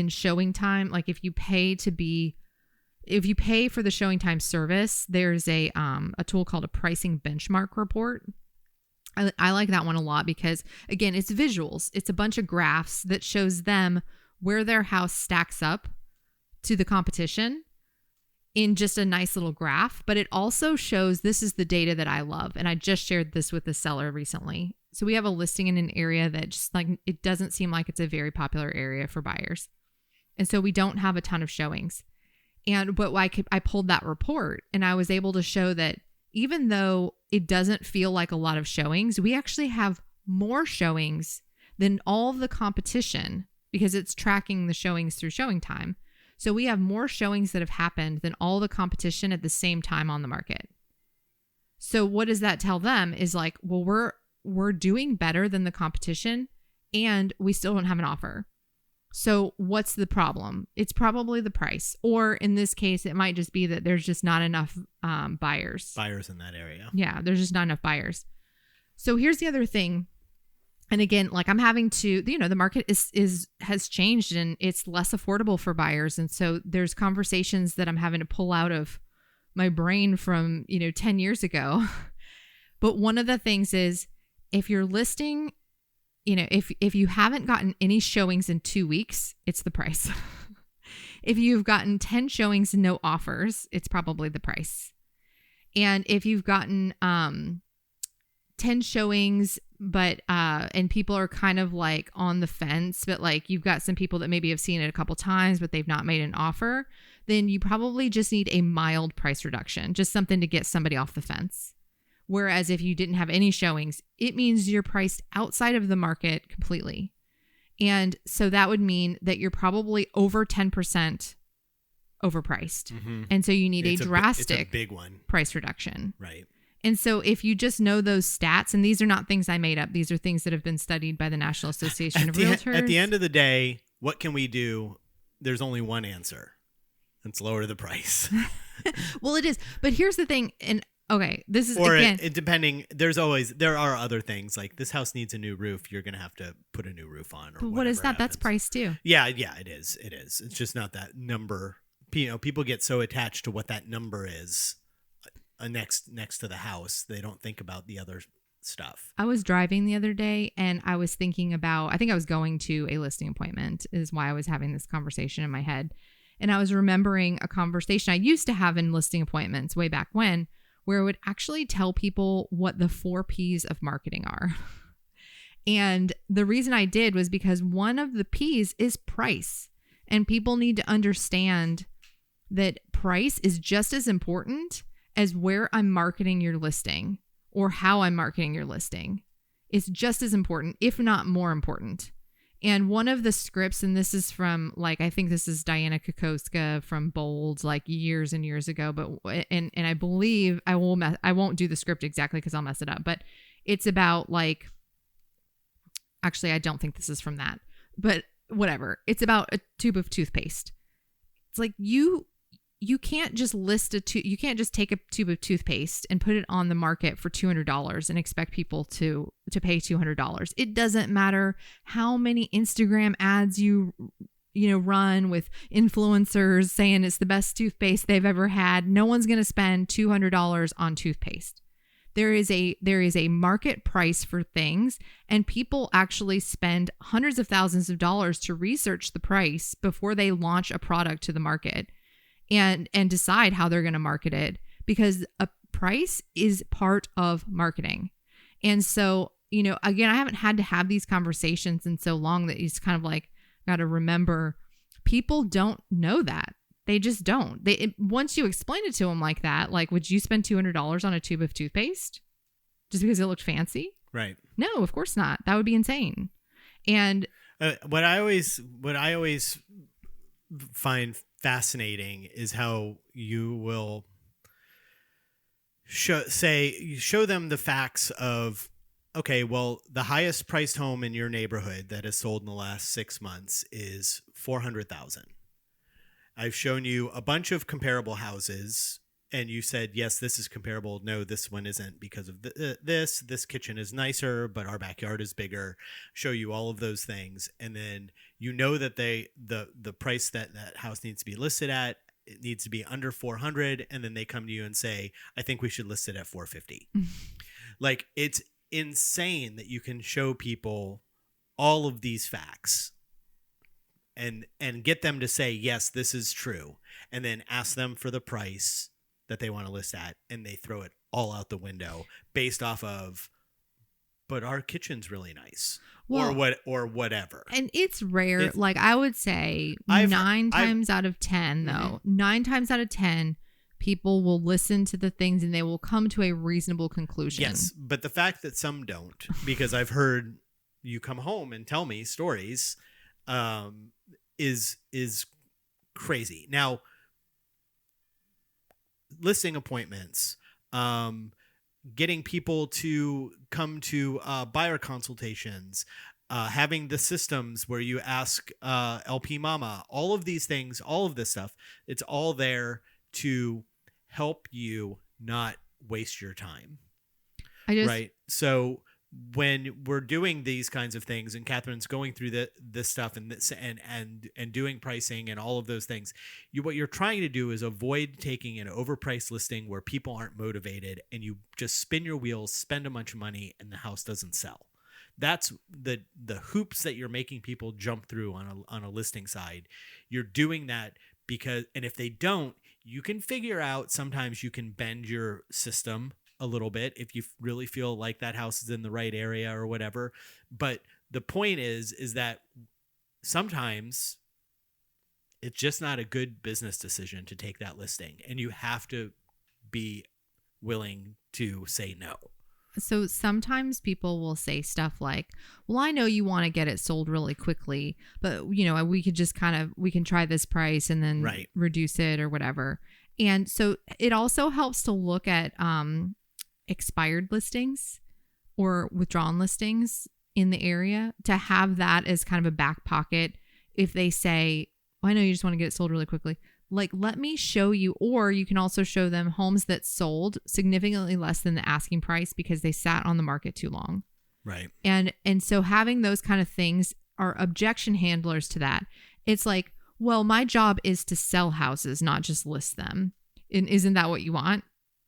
showing time. Like if you pay for the showing time service, there's a tool called a pricing benchmark report. I like that one a lot because, again, it's visuals. It's a bunch of graphs that shows them where their house stacks up to the competition in just a nice little graph. But it also shows, this is the data that I love. And I just shared this with the seller recently. So we have a listing in an area that just it doesn't seem like it's a very popular area for buyers. And so we don't have a ton of showings. But I pulled that report and I was able to show that even though it doesn't feel like a lot of showings, we actually have more showings than all of the competition because it's tracking the showings through showing time. So we have more showings that have happened than all the competition at the same time on the market. So what does that tell them is like, well, we're doing better than the competition and we still don't have an offer. So what's the problem? It's probably the price. Or in this case, it might just be that there's just not enough buyers. Buyers in that area. Yeah, there's just not enough buyers. So here's the other thing. And again, like I'm having to, the market has changed and it's less affordable for buyers. And so there's conversations that I'm having to pull out of my brain from, 10 years ago. But one of the things is if you're listing, if you haven't gotten any showings in 2 weeks, it's the price. If you've gotten 10 showings and no offers, it's probably the price. And if you've gotten 10 showings, but and people are kind of like on the fence, but like you've got some people that maybe have seen it a couple times, but they've not made an offer, then you probably just need a mild price reduction, just something to get somebody off the fence. Whereas if you didn't have any showings, it means you're priced outside of the market completely. And so that would mean that you're probably over 10% overpriced. Mm-hmm. And so you need a drastic big one. Price reduction. Right. And so if you just know those stats, and these are not things I made up, these are things that have been studied by the National Association of Realtors. At the end of the day, what can we do? There's only one answer. It's lower the price. Well, it is. But here's the thing. And okay, this is depending. There are other things like this house needs a new roof. You're going to have to put a new roof on. Or but what is that? Happens. That's price too. Yeah, it is. It's just not that number. People get so attached to what that number is next to the house. They don't think about the other stuff. I was driving the other day and I was thinking about, I think I was going to a listing appointment is why I was having this conversation in my head. And I was remembering a conversation I used to have in listing appointments way back when, where I would actually tell people what the 4 P's of marketing are. And the reason I did was because one of the P's is price. And people need to understand that price is just as important as where I'm marketing your listing or how I'm marketing your listing. It's just as important, if not more important. And one of the scripts, and this is from like, I think this is Diana Kokoska from Bold, like years and years ago, but, and I believe I won't do the script exactly because I'll mess it up, but it's about like, actually, I don't think this is from that, but whatever. It's about a tube of toothpaste. It's like you can't just you can't just take a tube of toothpaste and put it on the market for $200 and expect people to pay $200. It doesn't matter how many Instagram ads you run with influencers saying it's the best toothpaste they've ever had. No one's going to spend $200 on toothpaste. There is a market price for things, and people actually spend hundreds of thousands of dollars to research the price before they launch a product to the market. And decide how they're going to market it, because a price is part of marketing. And so, again, I haven't had to have these conversations in so long that it's kind of like, got to remember, people don't know that. They just don't. Once you explain it to them like that, like, would you spend $200 on a tube of toothpaste just because it looked fancy? Right. No, of course not. That would be insane. And what I always find fascinating is how you will show them the facts of, okay, well, the highest priced home in your neighborhood that has sold in the last 6 months is $400,000. I've shown you a bunch of comparable houses and you said, yes, this is comparable. No, this one isn't because of this kitchen is nicer, but our backyard is bigger. Show you all of those things. And then that the price that house needs to be listed at, it needs to be under 400. And then they come to you and say, I think we should list it at 450. Like, it's insane that you can show people all of these facts and get them to say, yes, this is true. And then ask them for the price that they want to list at, and they throw it all out the window based off of, but our kitchen's really nice, or whatever. And it's rare. Like, I would say 9 times out of 10, though, 9 times out of 10, people will listen to the things and they will come to a reasonable conclusion. Yes, but the fact that some don't, because I've heard you come home and tell me stories, is crazy. Now, listing appointments, getting people to come to buyer consultations, having the systems where you ask LP Mama, all of these things, all of this stuff, it's all there to help you not waste your time. Right? So when we're doing these kinds of things, and Catherine's going through this stuff and doing pricing and all of those things, what you're trying to do is avoid taking an overpriced listing where people aren't motivated, and you just spin your wheels, spend a bunch of money, and the house doesn't sell. That's the hoops that you're making people jump through on a listing side. You're doing that because, and if they don't, you can figure out, sometimes you can bend your system a little bit if you really feel like that house is in the right area or whatever. But the point is that sometimes it's just not a good business decision to take that listing, and you have to be willing to say no. So sometimes people will say stuff like, well, I know you want to get it sold really quickly, but we could just we can try this price and then reduce it or whatever. And so it also helps to look at expired listings or withdrawn listings in the area, to have that as kind of a back pocket. If they say, well, I know you just want to get it sold really quickly, like, let me show you. Or you can also show them homes that sold significantly less than the asking price because they sat on the market too long. Right. And so having those kind of things are objection handlers to that. It's like, well, my job is to sell houses, not just list them. And isn't that what you want?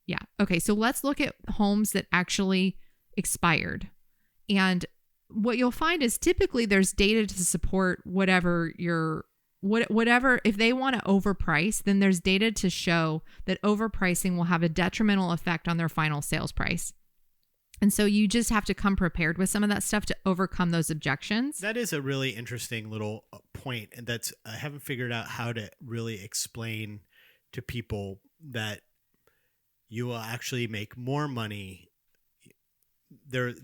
Yeah. Okay. So let's look at homes that actually expired. And what you'll find is typically there's data to support whatever if they want to overprice, then there's data to show that overpricing will have a detrimental effect on their final sales price. And so you just have to come prepared with some of that stuff to overcome those objections. That is a really interesting little point. And I haven't figured out how to really explain to people that you will actually make more money. The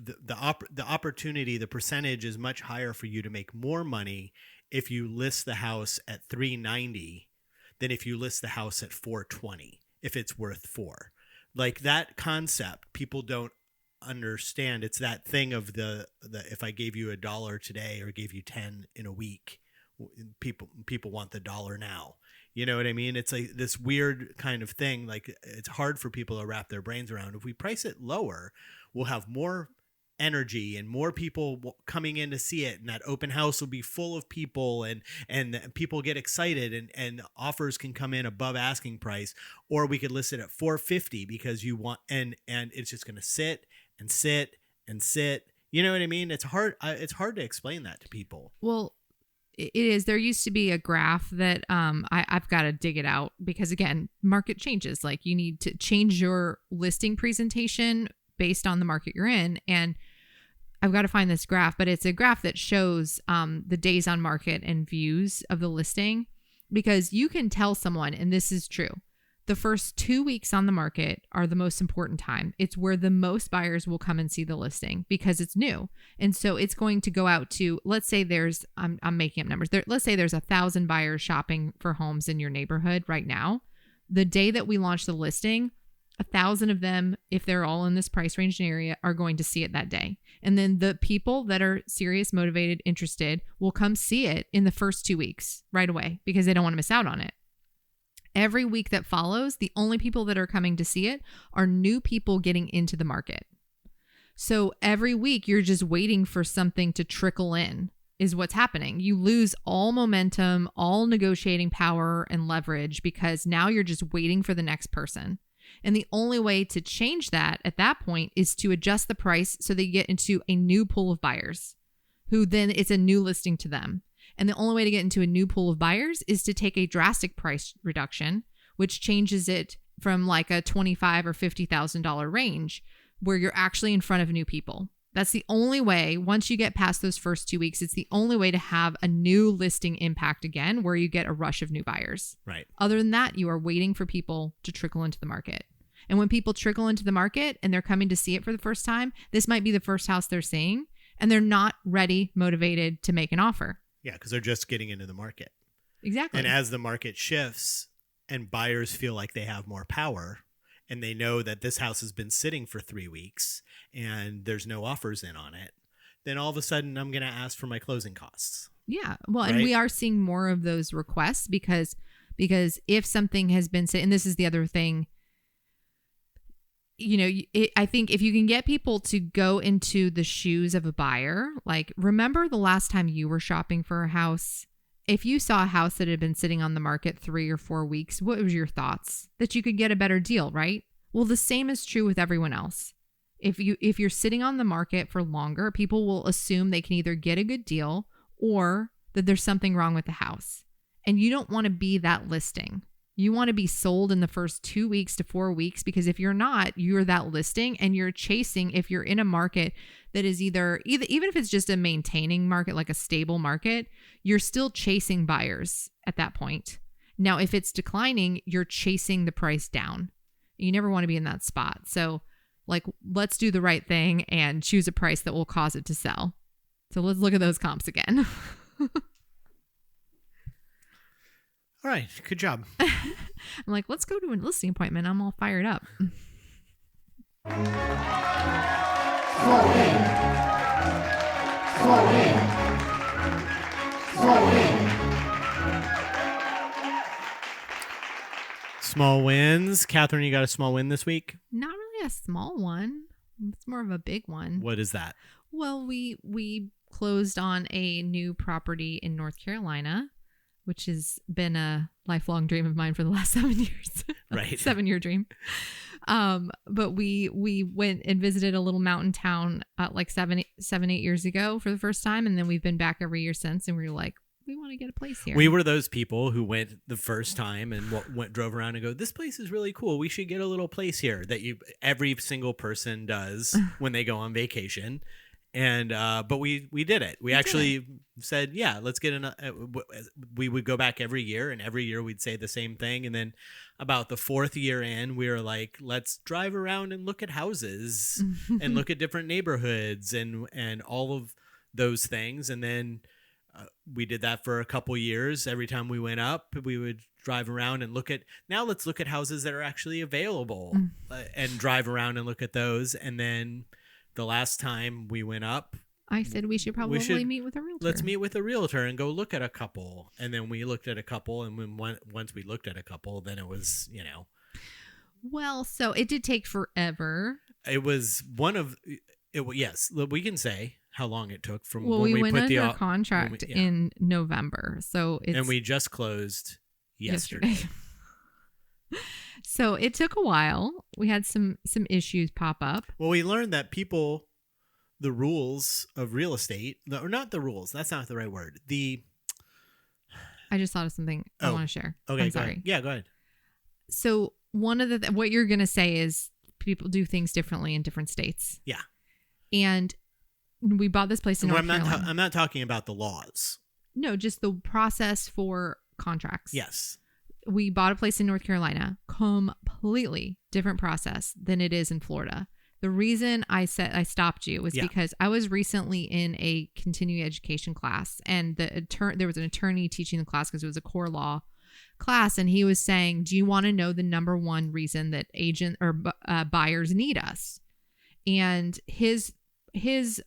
opportunity, the percentage is much higher for you to make more money if you list the house at $390 than if you list the house at $420 if it's worth $4. Like that concept, people don't understand. It's that thing of the if I gave you $1 today or gave you 10 in a week, people want the dollar now. You know what I mean? It's like this weird kind of thing. Like it's hard for people to wrap their brains around. If we price it lower, we'll have more energy and more people coming in to see it, and that open house will be full of people, and people get excited, and offers can come in above asking price, or we could list it at $450 because you want, and it's just going to sit and sit and sit. You know what I mean? It's hard to explain that to people. Well, it is. There used to be a graph that I've got to dig it out because, again, market changes. Like you need to change your listing presentation based on the market you're in. And I've got to find this graph, but it's a graph that shows the days on market and views of the listing, because you can tell someone, and this is true, the first 2 weeks on the market are the most important time. It's where the most buyers will come and see the listing because it's new. And so it's going to go out to, let's say there's, I'm making up numbers. Let's say there's 1,000 buyers shopping for homes in your neighborhood right now. The day that we launch the listing, 1,000 of them, if they're all in this price range area, are going to see it that day. And then the people that are serious, motivated, interested will come see it in the first 2 weeks right away because they don't want to miss out on it. Every week that follows, the only people that are coming to see it are new people getting into the market. So every week you're just waiting for something to trickle in is what's happening. You lose all momentum, all negotiating power and leverage because now you're just waiting for the next person. And the only way to change that at that point is to adjust the price so they get into a new pool of buyers who then it's a new listing to them. And the only way to get into a new pool of buyers is to take a drastic price reduction, which changes it from like a $25,000 or $50,000 range where you're actually in front of new people. That's the only way. Once you get past those first 2 weeks, it's the only way to have a new listing impact again, where you get a rush of new buyers. Right. Other than that, you are waiting for people to trickle into the market. And when people trickle into the market and they're coming to see it for the first time, this might be the first house they're seeing, and they're not ready, motivated to make an offer. Yeah, because they're just getting into the market. Exactly. And as the market shifts and buyers feel like they have more power and they know that this house has been sitting for 3 weeks and there's no offers in on it, then all of a sudden I'm going to ask for my closing costs. Yeah. Well, right? And we are seeing more of those requests because if something has been said, and this is the other thing, I think if you can get people to go into the shoes of a buyer, like remember the last time you were shopping for a house, if you saw a house that had been sitting on the market 3 or 4 weeks, what was your thoughts? That you could get a better deal, right? Well, the same is true with everyone else. If you're sitting on the market for longer, people will assume they can either get a good deal or that there's something wrong with the house. And you don't want to be that listing. You want to be sold in the first 2 weeks to 4 weeks, because if you're not, you're that listing and you're chasing. If you're in a market that is either even if it's just a maintaining market, like a stable market, you're still chasing buyers at that point. Now, if it's declining, you're chasing the price down. You never want to be in that spot. So like, let's do the right thing and choose a price that will cause it to sell. So let's look at those comps again. All right. Good job. I'm like, let's go to a listing appointment. I'm all fired up. Slow in. Slow in. Slow in. Small wins. Catherine, you got a small win this week? Not really a small one. It's more of a big one. What is that? Well, we closed on a new property in North Carolina which has been a lifelong dream of mine for the last 7 years. Right. 7-year dream. But we went and visited a little mountain town like 8 years ago for the first time. And then we've been back every year since. And we were like, we want to get a place here. We were those people who went the first time and drove around and go, this place is really cool. We should get a little place here that every single person does when they go on vacation. And but we did it. We actually said, yeah, let's get we would go back every year, and every year we'd say the same thing. And then about the 4th year in, we were like, let's drive around and look at houses and look at different neighborhoods and all of those things. And then we did that for a couple years. Every time we went up, we would drive around and let's look at houses that are actually available and drive around and look at those. And then the last time we went up, I said we should probably meet with a realtor. Let's meet with a realtor and go look at a couple. And then we looked at a couple, and once we looked at a couple, then it was, Well, so it did take forever. It was yes, we can say how long it took from when we went put under contract in November. So and we just closed yesterday. So it took a while. We had some issues pop up. Well, we learned that the rules of real estate, or not the rules, that's not the right word. I just thought of something I want to share. Okay, I'm sorry. Go ahead. Yeah, go ahead. So one of what you're going to say is people do things differently in different states. Yeah. And we bought this place in North Carolina. I'm not talking about the laws. No, just the process for contracts. Yes. We bought a place in North Carolina, completely different process than it is in Florida. The reason I said I stopped you was because I was recently in a continuing education class, and there was an attorney teaching the class because it was a core law class, and he was saying, do you want to know the number one reason that agent or buyers need us? And his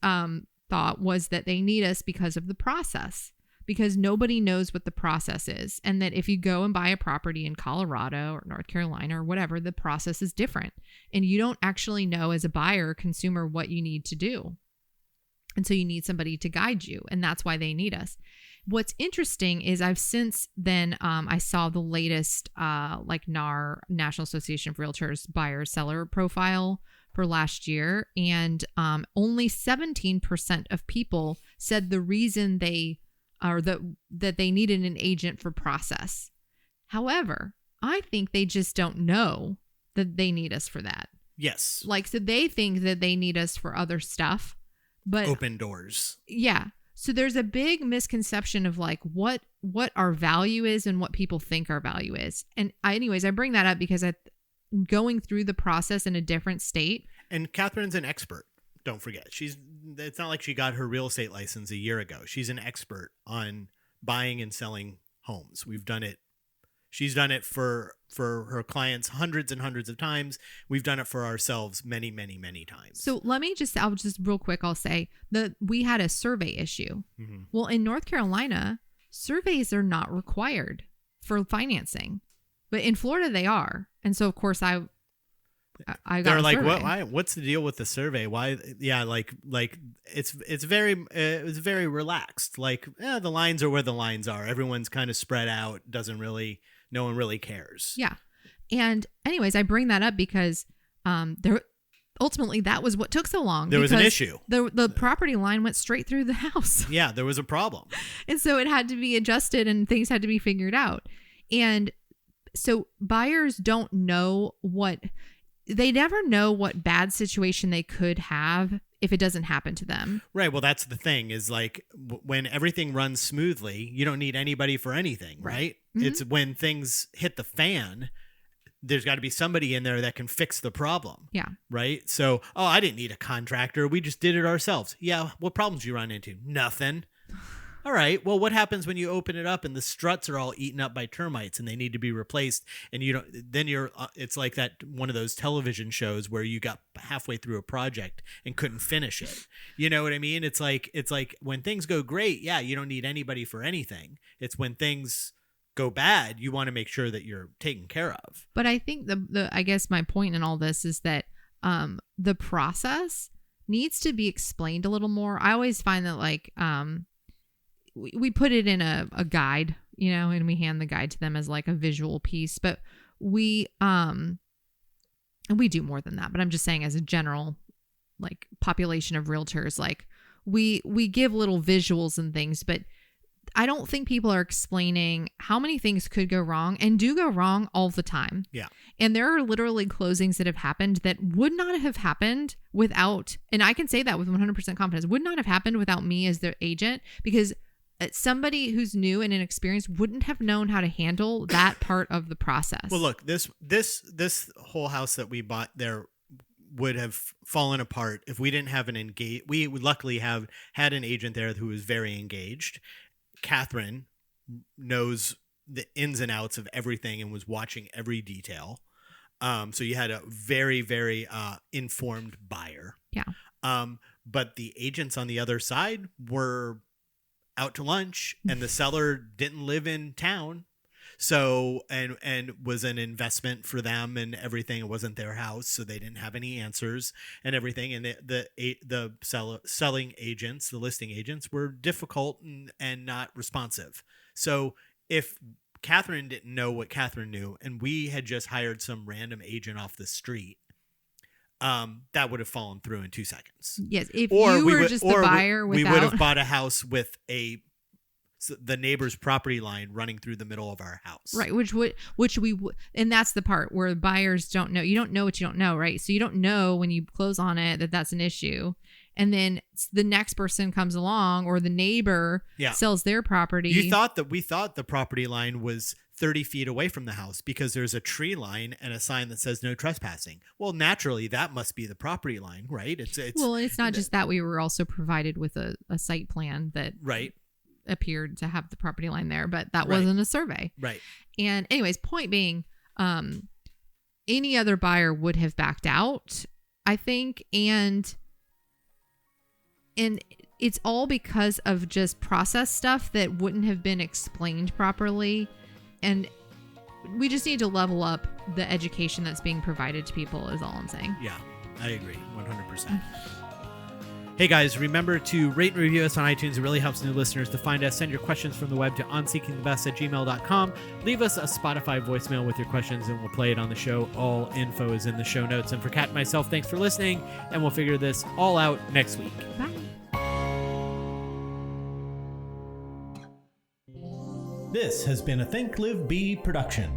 thought was that they need us because of the process, because nobody knows what the process is. And that if you go and buy a property in Colorado or North Carolina or whatever, the process is different. And you don't actually know as a buyer or consumer what you need to do. And so you need somebody to guide you. And that's why they need us. What's interesting is I've since then, I saw the latest NAR, National Association of Realtors buyer seller profile for last year. And only 17% of people said the reason that they needed an agent for process. However, I think they just don't know that they need us for that. Yes. So they think that they need us for other stuff, but open doors. Yeah. So there's a big misconception of what our value is and what people think our value is. And I bring that up because going through the process in a different state. And Catherine's an expert. Don't forget, it's not like she got her real estate license a year ago. She's an expert on buying and selling homes. We've done it. She's done it for her clients hundreds and hundreds of times. We've done it for ourselves many, many, many times. So I'll just real quick, I'll say that we had a survey issue. Mm-hmm. Well, in North Carolina, surveys are not required for financing, but in Florida they are. And so of course I got They're a like, survey. what's the deal with the survey? Why? Yeah, it's very relaxed. The lines are where the lines are. Everyone's kind of spread out. No one really cares. Yeah. And anyways, I bring that up because ultimately that was what took so long. There was an issue. The property line went straight through the house. Yeah, there was a problem. And so it had to be adjusted and things had to be figured out. And so buyers don't know they never know what bad situation they could have if it doesn't happen to them. Right. Well, that's the thing is when everything runs smoothly, you don't need anybody for anything, right? Mm-hmm. It's when things hit the fan, there's got to be somebody in there that can fix the problem. Yeah. Right. So, I didn't need a contractor. We just did it ourselves. Yeah. What problems you run into? Nothing. All right. Well, what happens when you open it up and the struts are all eaten up by termites and they need to be replaced? And it's like that one of those television shows where you got halfway through a project and couldn't finish it. You know what I mean? It's like when things go great, yeah, you don't need anybody for anything. It's when things go bad, you want to make sure that you're taken care of. But I think I guess my point in all this is that the process needs to be explained a little more. I always find that we put it in a guide and we hand the guide to them as like a visual piece. But we do more than that. But I'm just saying, as a general like population of realtors, like we give little visuals and things, but I don't think people are explaining how many things could go wrong and do go wrong all the time. Yeah. And there are literally closings that have happened that would not have happened without, and I can say that with 100% confidence, would not have happened without me as the agent, because somebody who's new and inexperienced wouldn't have known how to handle that part of the process. Well, look, this whole house that we bought there would have fallen apart if we didn't have we would luckily have had an agent there who was very engaged. Catherine knows the ins and outs of everything and was watching every detail. So you had a very, very informed buyer. Yeah. But the agents on the other side were out to lunch, and the seller didn't live in town. So, and was an investment for them and everything. It wasn't their house, so they didn't have any answers and everything. And the selling agents, the listing agents, were difficult and not responsive. So if Catherine didn't know what Catherine knew, and we had just hired some random agent off the street, that would have fallen through in 2 seconds. Yes, if you were just the buyer without... We would have bought a house with the neighbor's property line running through the middle of our house. Right, and that's the part where buyers don't know. You don't know what you don't know, right? So you don't know when you close on it that that's an issue. And then the next person comes along, or the neighbor sells their property. We thought the property line was 30 feet away from the house because there's a tree line and a sign that says no trespassing. Well, naturally, that must be the property line, right? It's not just that. We were also provided with a site plan that appeared to have the property line there, but that wasn't a survey. Right. And anyways, point being, any other buyer would have backed out, I think. And it's all because of just process stuff that wouldn't have been explained properly. And we just need to level up the education that's being provided to people, is all I'm saying. Yeah, I agree 100%. Hey guys, remember to rate and review us on iTunes. It really helps new listeners to find us. Send your questions from the web to onseekingthebest@gmail.com. Leave us a Spotify voicemail with your questions and we'll play it on the show. All info is in the show notes. And for Kat and myself, thanks for listening, and we'll figure this all out next week. Bye. This has been a Think Live Be production.